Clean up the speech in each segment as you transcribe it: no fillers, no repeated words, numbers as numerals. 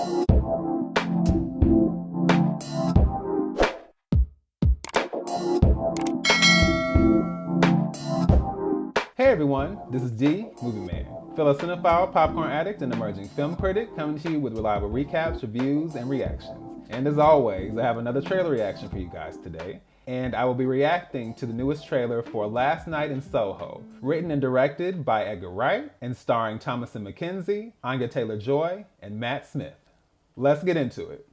Hey everyone, this is D, Movieman, fellow cinephile, popcorn addict, and emerging film critic, coming to you with reliable recaps, reviews, and reactions. And as always, I have another trailer reaction for you guys today. And I will be reacting to the newest trailer for Last Night in Soho, written and directed by Edgar Wright, and starring Thomasin Mckenzie, Anya Taylor-Joy, and Matt Smith. Let's get into it.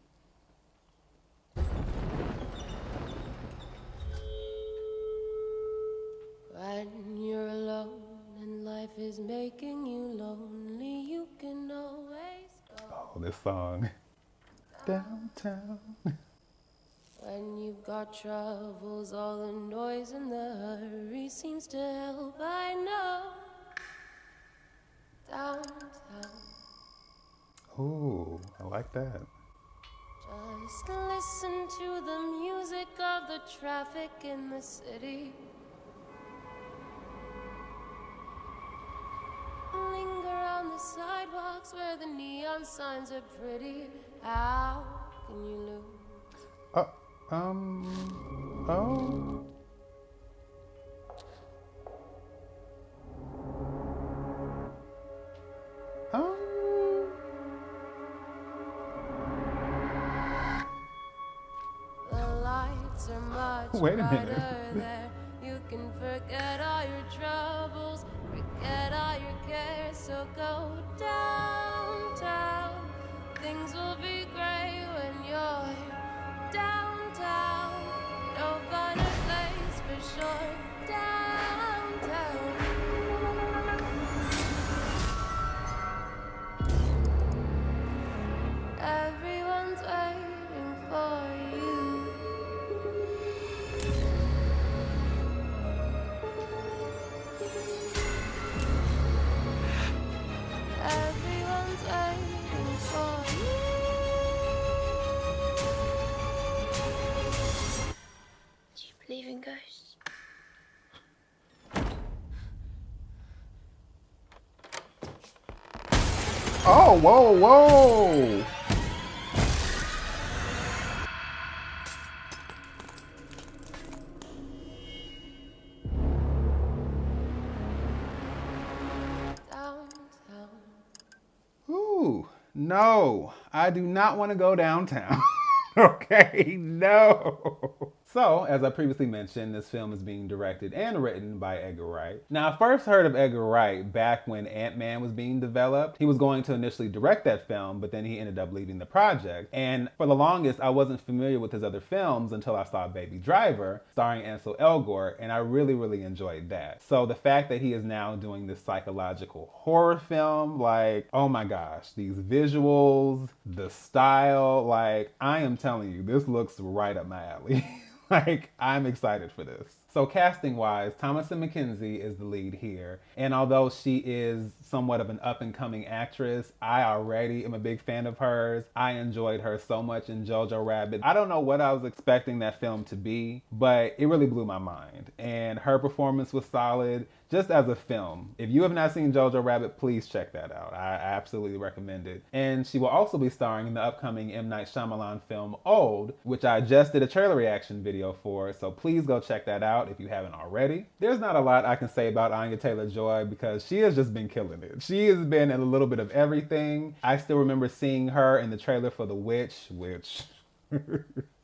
When you're alone and life is making you lonely, you can always go. Oh, this song. Downtown. When you've got troubles, all the noise and the hurry seems to help. I know. Downtown. Ooh, I like that. Just listen to the music of the traffic in the city. Linger on the sidewalks where the neon signs are pretty. How can you lose? Oh. The lights are much Wait a minute. brighter there. You can forget all your troubles, forget all your cares. So go downtown. Things will be great when you're downtown. No finer place for sure. Downtown. Everyone's waiting for you. Everyone's waiting for you. Do you believe in ghosts? Oh, whoa, whoa! Downtown. Ooh, no, I do not want to go downtown. Okay, no. So, as I previously mentioned, this film is being directed and written by Edgar Wright. Now, I first heard of Edgar Wright back when Ant-Man was being developed. He was going to initially direct that film, but then he ended up leaving the project. And for the longest, I wasn't familiar with his other films until I saw Baby Driver, starring Ansel Elgort, and I really enjoyed that. So the fact that he is now doing this psychological horror film, like, oh my gosh, these visuals, the style, like, I am telling you, this looks right up my alley. Like, I'm excited for this. So casting wise, Thomasin Mckenzie is the lead here. And although she is somewhat of an up and coming actress, I already am a big fan of hers. I enjoyed her so much in Jojo Rabbit. I don't know what I was expecting that film to be, but it really blew my mind. And her performance was solid just as a film. If you have not seen Jojo Rabbit, please check that out. I absolutely recommend it. And she will also be starring in the upcoming M. Night Shyamalan film Old, which I just did a trailer reaction video for, so please go check that out if you haven't already. There's not a lot I can say about Anya Taylor-Joy because she has just been killing it. She has been in a little bit of everything. I still remember seeing her in the trailer for The Witch, which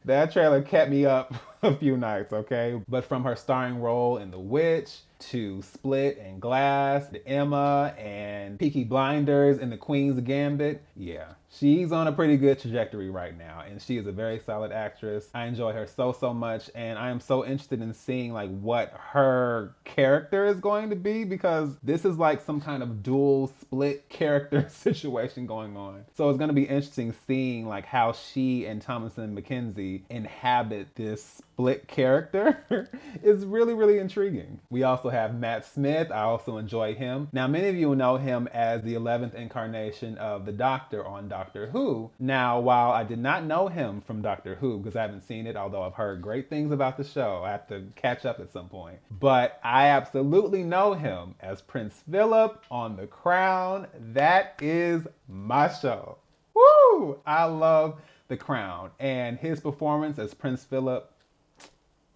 that trailer kept me up a few nights, okay? But from her starring role in The Witch to Split and Glass, to Emma and Peaky Blinders and The Queen's Gambit, yeah, she's on a pretty good trajectory right now, and she is a very solid actress. I enjoy her so much, and I am so interested in seeing like what her character is going to be, because this is like some kind of dual split character situation going on. So it's going to be interesting seeing like how she and Thomasin Mckenzie inhabit this split character. It's really intriguing. We also have Matt Smith. I also enjoy him. Now, many of you will know him as the 11th incarnation of the Doctor on Doctor Who. Now, while I did not know him from Doctor Who, because I haven't seen it, although I've heard great things about the show, I have to catch up at some point. But I absolutely know him as Prince Philip on The Crown. That is my show. Woo! I love The Crown, and his performance as Prince Philip,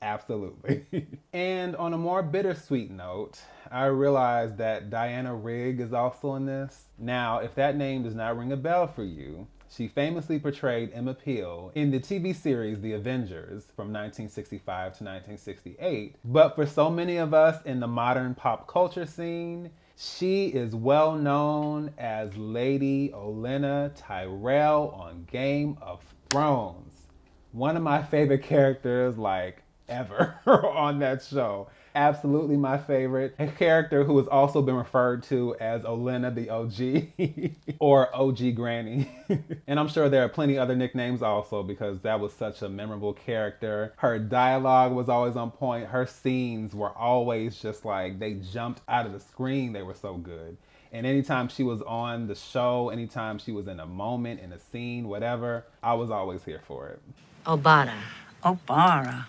absolutely. And on a more bittersweet note, I realized that Diana Rigg is also in this. Now, if that name does not ring a bell for you, she famously portrayed Emma Peel in the TV series The Avengers from 1965 to 1968. But for so many of us in the modern pop culture scene, she is well known as Lady Olenna Tyrell on Game of Thrones. One of my favorite characters, like, ever on that show. Absolutely my favorite. A character who has also been referred to as Olenna the OG or OG Granny. And I'm sure there are plenty other nicknames also because that was such a memorable character. Her dialogue was always on point. Her scenes were always just like, they jumped out of the screen. They were so good. And anytime she was on the show, anytime she was in a moment, in a scene, whatever, I was always here for it. Obara. Obara.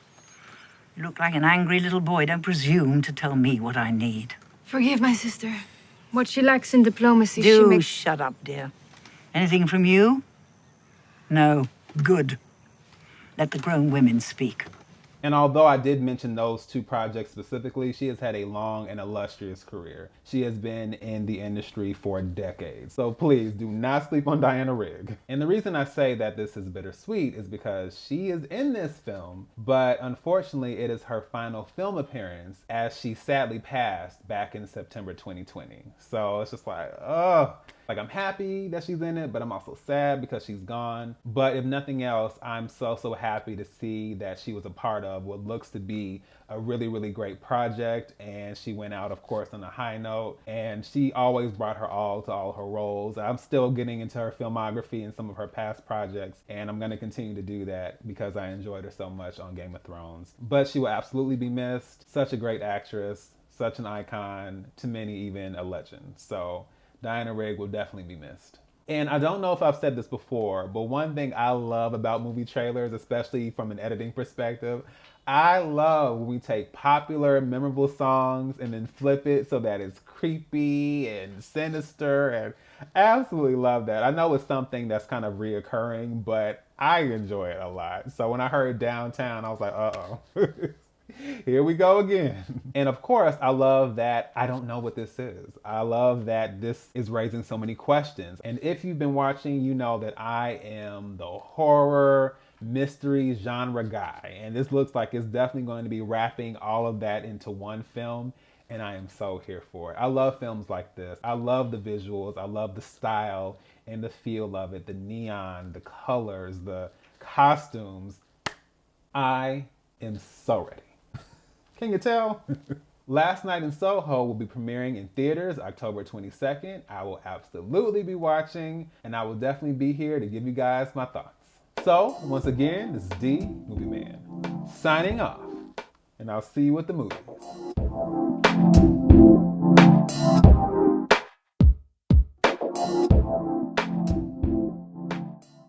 You look like an angry little boy. Don't presume to tell me what I need. Forgive my sister. What she lacks in diplomacy, she Do makes... shut up, dear. Anything from you? No. Good. Let the grown women speak. And although I did mention those two projects specifically, she has had a long and illustrious career. She has been in the industry for decades. So please do not sleep on Diana Rigg. And the reason I say that this is bittersweet is because she is in this film, but unfortunately it is her final film appearance as she sadly passed back in September 2020. So it's just like, oh. Like, I'm happy that she's in it, but I'm also sad because she's gone. But if nothing else, I'm so happy to see that she was a part of what looks to be a really, really great project. And she went out, of course, on a high note. And she always brought her all to all her roles. I'm still getting into her filmography and some of her past projects. And I'm going to continue to do that because I enjoyed her so much on Game of Thrones. But she will absolutely be missed. Such a great actress, such an icon, to many even a legend. So Diana Rigg will definitely be missed. And I don't know if I've said this before, but one thing I love about movie trailers, especially from an editing perspective, I love when we take popular, memorable songs and then flip it so that it's creepy and sinister, and I absolutely love that. I know it's something that's kind of reoccurring, but I enjoy it a lot. So when I heard Downtown, I was like, uh-oh. Here we go again. And of course, I love that I don't know what this is. I love that this is raising so many questions. And if you've been watching, you know that I am the horror mystery genre guy. And this looks like it's definitely going to be wrapping all of that into one film. And I am so here for it. I love films like this. I love the visuals. I love the style and the feel of it. The neon, the colors, the costumes. I am so ready. Can you tell? Last Night in Soho will be premiering in theaters October 22nd. I will absolutely be watching, and I will definitely be here to give you guys my thoughts. So, once again, this is D, Movie Man, signing off, and I'll see you at the movies.